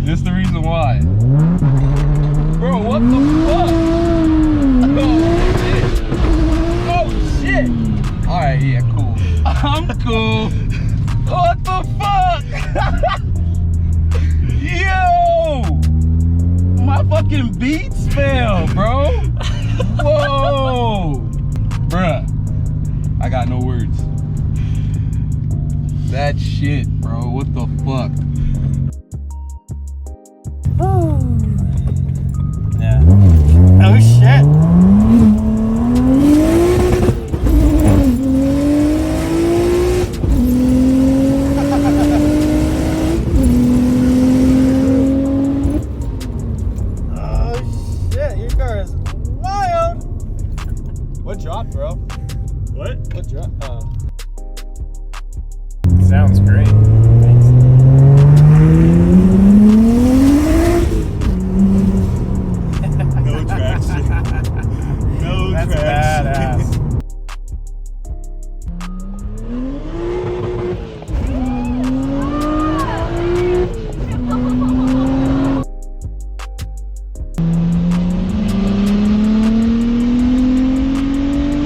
This the reason why. Bro, what the fuck? Oh shit! Alright, yeah, cool. I'm cool. What the fuck? Yo! My fucking beats fell, bro. Whoa! Bruh. I got no words. That shit, bro. What the fuck? Yeah. Oh shit! Oh shit! Your car is wild. What dropped, bro? What dropped? Sounds great. Thanks. No traction. No That's traction. Badass.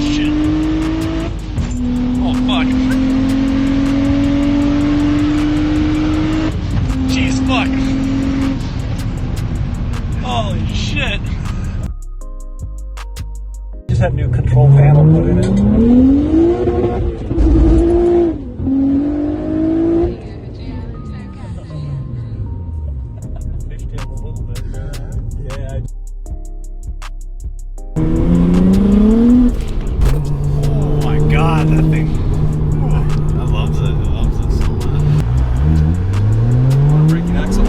Shit. Oh fuck. Jeez, fuck. Holy shit. Just had a new control panel put in it. Fishtailed a little bit. Yeah. Oh my god, that thing. I love it. I love it so much. Want to break an axle?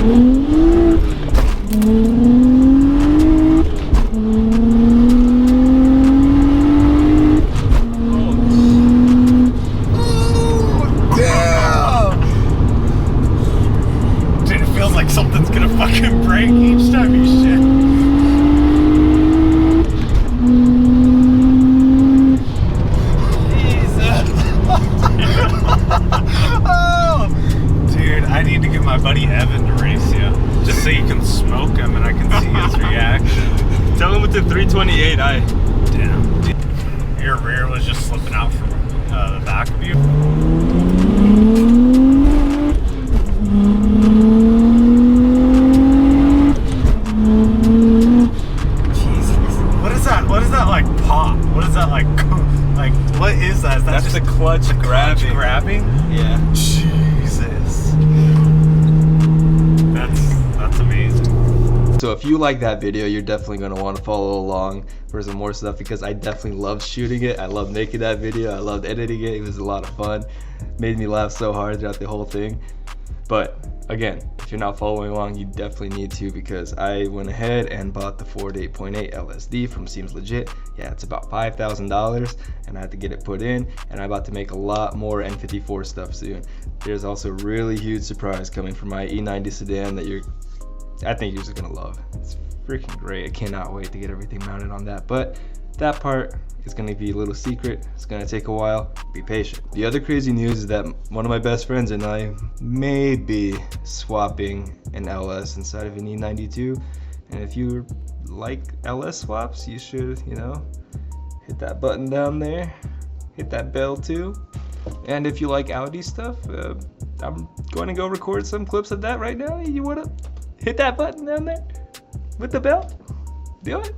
Like something's gonna fucking break each time you shit. Jesus. Oh, dude, I need to get my buddy Evan to race you, just so you can smoke him and I can see his reaction. Tell him with the 328 Damn. Dude. Your rear was just slipping out from the back of you. What is that like pop? What is that like? Like what is that? Is that That's just the clutch grabbing. grabbing? Yeah. Jesus. That's amazing. So if you like that video, you're definitely going to want to follow along for some more stuff, because I definitely loved shooting it. I loved making that video. I loved editing it. It was a lot of fun. Made me laugh so hard throughout the whole thing. But again, if you're not following along, you definitely need to, because I went ahead and bought the Ford 8.8 LSD from Seems Legit. Yeah, it's about $5,000 and I had to get it put in, and I'm about to make a lot more N54 stuff soon. There's also a really huge surprise coming from my E90 sedan that I think you're just gonna love. It's freaking great. I cannot wait to get everything mounted on that, but that part is going to be a little secret. It's going to take a while. Be patient. The other crazy news is that one of my best friends and I may be swapping an LS inside of an E92. And if you like LS swaps, you should, hit that button down there. Hit that bell too. And if you like Audi stuff, I'm going to go record some clips of that right now. You want to hit that button down there with the bell? Do it.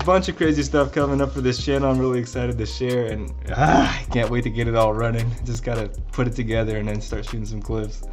Bunch of crazy stuff coming up for this channel. I'm really excited to share, and I can't wait to get it all running. Just gotta put it together and then start shooting some clips.